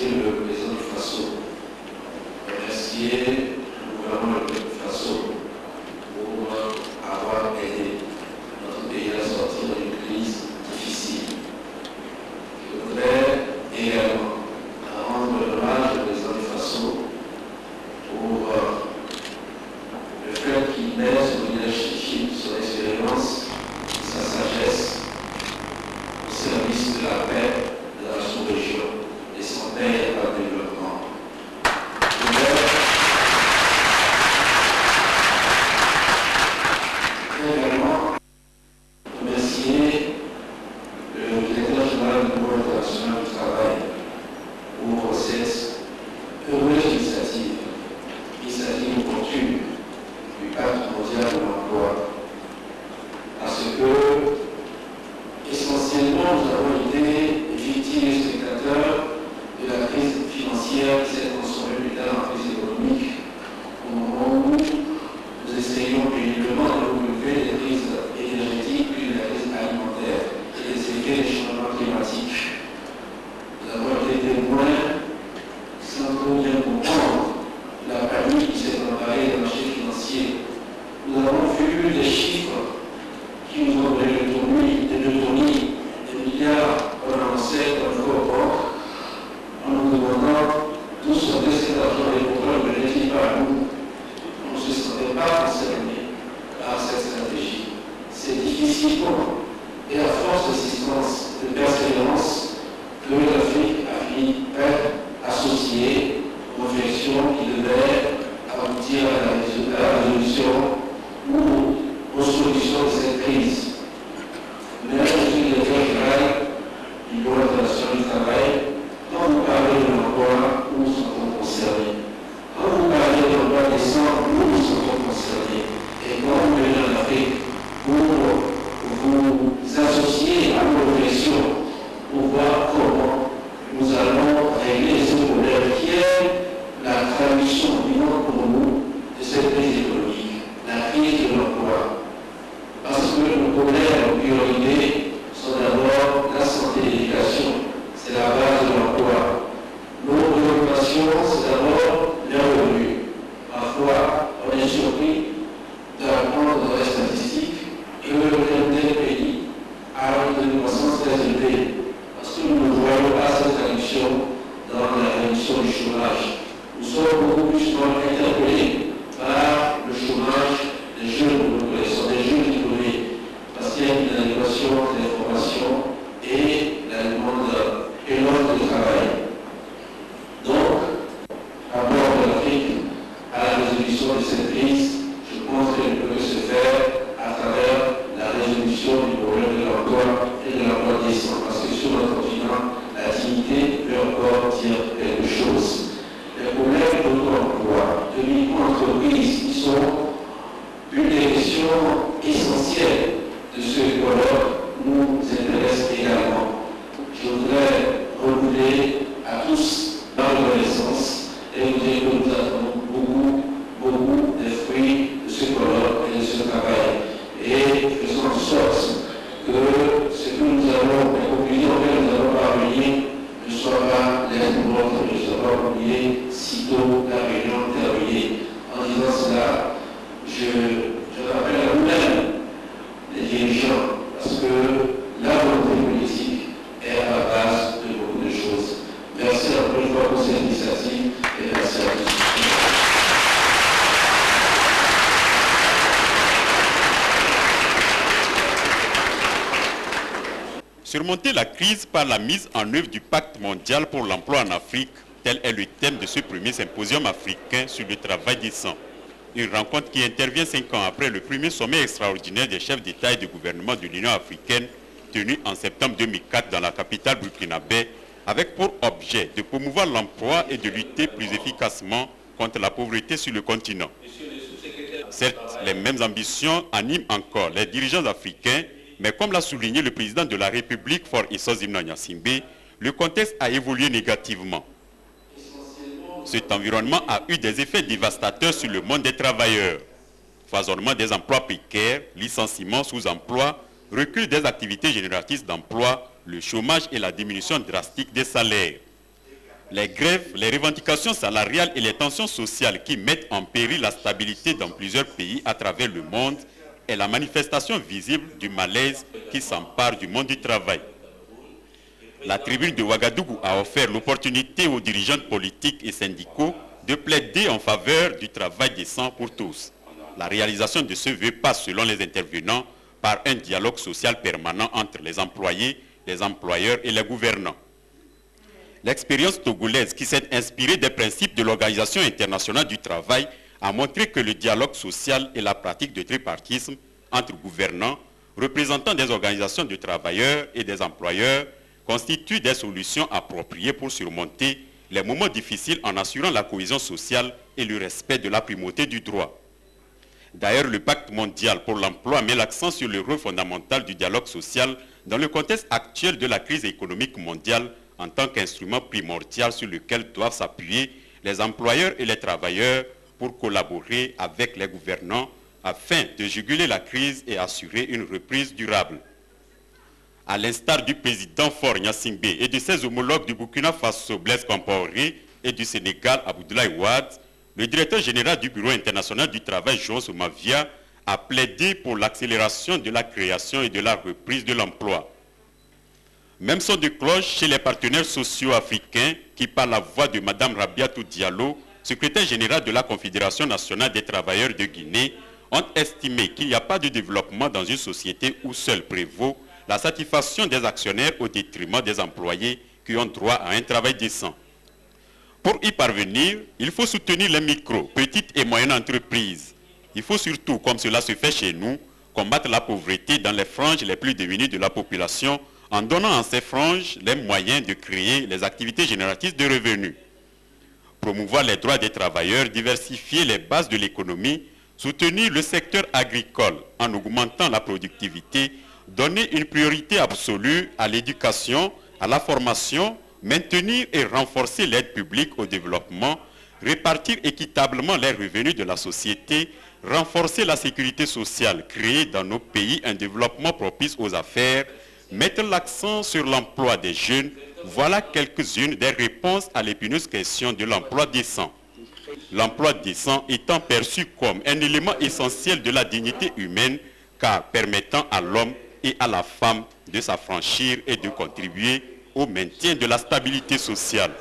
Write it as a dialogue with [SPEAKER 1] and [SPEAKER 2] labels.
[SPEAKER 1] remercier le président du FASO, remercier le gouvernement du FASO pour avoir aidé notre pays à sortir d'une crise difficile. Je voudrais également rendre hommage au président du FASO pour le fait qu'il met son leadership, son expérience, sa sagesse au service de la paix de la sous-région et son aide au développement. Je voudrais également remercier le directeur général du Bureau international du travail pour cette heureuse initiative opportune du Pacte mondial de l'emploi. Parce que, essentiellement, nous avons été victimes et spectateurs de la crise financière qui s'est transformée plus tard en crise économique, au moment où nous essayons péniblement de relever les crises énergétiques, puis la crise alimentaire et les effets des changements climatiques. Nous avons été témoins, sans trop bien comprendre, la panique qui s'est emparée des marchés financiers. Nous avons vu des chiffres qui nous ont donné des milliards qu'on annonçait comme nouveau en nous demandant d'où sortait cet argent et pourquoi ne venait-il pas à nous. On ne se sentait pas concerné par cette stratégie. C'est difficile pour nous. Et à force d'assistance, de persévérance, que l'Afrique a fini par associer aux réflexions qui devaient aboutir à la résolution ou aux solutions de cette crise. Mais je suis le directeur général du Bureau international du travail. Quand vous parlez de l'emploi, nous sommes concernés. Quand vous parlez de l'emploi décent, nous sommes concernés. Et quand vous venez en Afrique pour vous associer à nos réflexions, pour voir comment nous allons régler ce problème qui est la traduction vivante pour nous de cette crise économique, la crise de l'emploi. Parce que nos problèmes priorité sont d'abord la santé et l'éducation, c'est la base de l'emploi. Nos préoccupations, c'est d'abord les revenus. Parfois, on est surpris d'apprendre dans les statistiques que tel pays a une croissance très élevée. Parce que nous ne voyons pas cette traduction dans la réduction du chômage. Nous sommes beaucoup plus interpellés par le chômage des jeunes, des jeunes diplômés, parce qu'il y a une adéquation des formations et la demande et l'offre de travail. Donc, à bord de l'Afrique, à la résolution de cette crise, je pense qu'elle peut se faire à travers la résolution du problème de l'emploi et de l'emploi décent, parce que sur notre continent, la dignité peut encore dire quelque chose. Les problèmes d'auto-emploi, de micro-entreprises qui sont une des questions essentielles de ce colloque nous intéresse également. Je voudrais renouveler à tous la reconnaissance et vous dire que nous attendons beaucoup des fruits de ce colloque et de ce travail. Et faisons en sorte que ce que nous allons, les conclusions auxquelles nous allons parvenir, ne soient pas les mortes, ne soient pas oubliées sitôt la réunion terminée. En disant cela, je rappelle à nous-mêmes, les dirigeants, parce que la volonté politique est à la base de beaucoup de choses. Merci encore une fois pour cette initiative et merci à tous.
[SPEAKER 2] Surmonter la crise par la mise en œuvre du Pacte mondial pour l'emploi en Afrique, tel est le thème de ce premier symposium africain sur le travail décent. Une rencontre qui intervient 5 ans après le premier sommet extraordinaire des chefs d'État et de gouvernement de l'Union africaine, tenu en septembre 2004 dans la capitale burkinabé, avec pour objet de promouvoir l'emploi et de lutter plus efficacement contre la pauvreté sur le continent. Certes, les mêmes ambitions animent encore les dirigeants africains, mais comme l'a souligné le président de la République, Faure Issozimna Gnassingbé, le contexte a évolué négativement. Cet environnement a eu des effets dévastateurs sur le monde des travailleurs. Foisonnement des emplois précaires, licenciements, sous-emploi, recul des activités génératrices d'emploi, le chômage et la diminution drastique des salaires. Les grèves, les revendications salariales et les tensions sociales qui mettent en péril la stabilité dans plusieurs pays à travers le monde est la manifestation visible du malaise qui s'empare du monde du travail. La tribune de Ouagadougou a offert l'opportunité aux dirigeants politiques et syndicaux de plaider en faveur du travail décent pour tous. La réalisation de ce vœu passe, selon les intervenants, par un dialogue social permanent entre les employés, les employeurs et les gouvernants. L'expérience togolaise, qui s'est inspirée des principes de l'Organisation internationale du travail, a montré que le dialogue social et la pratique de tripartisme entre gouvernants, représentants des organisations de travailleurs et des employeurs, constituent des solutions appropriées pour surmonter les moments difficiles en assurant la cohésion sociale et le respect de la primauté du droit. D'ailleurs, le Pacte mondial pour l'emploi met l'accent sur le rôle fondamental du dialogue social dans le contexte actuel de la crise économique mondiale en tant qu'instrument primordial sur lequel doivent s'appuyer les employeurs et les travailleurs pour collaborer avec les gouvernants afin de juguler la crise et assurer une reprise durable. À l'instar du président Faure Gnassingbé et de ses homologues du Burkina Faso Blaise Compaoré et du Sénégal Abdoulaye Wade, le directeur général du Bureau international du travail, João Somavia, a plaidé pour l'accélération de la création et de la reprise de l'emploi. Même son de cloche chez les partenaires sociaux africains qui, par la voix de Mme Rabiatou Diallo, secrétaire générale de la Confédération nationale des travailleurs de Guinée, ont estimé qu'il n'y a pas de développement dans une société où seul prévaut la satisfaction des actionnaires au détriment des employés qui ont droit à un travail décent. Pour y parvenir, il faut soutenir les micro, petites et moyennes entreprises. Il faut surtout, comme cela se fait chez nous, combattre la pauvreté dans les franges les plus démunies de la population en donnant à ces franges les moyens de créer les activités génératrices de revenus. Promouvoir les droits des travailleurs, diversifier les bases de l'économie, soutenir le secteur agricole en augmentant la productivité, donner une priorité absolue à l'éducation, à la formation, maintenir et renforcer l'aide publique au développement, répartir équitablement les revenus de la société, renforcer la sécurité sociale, créer dans nos pays un développement propice aux affaires, mettre l'accent sur l'emploi des jeunes, voilà quelques-unes des réponses à l'épineuse question de l'emploi décent. L'emploi décent étant perçu comme un élément essentiel de la dignité humaine, car permettant à l'homme et à la femme de s'affranchir et de contribuer au maintien de la stabilité sociale.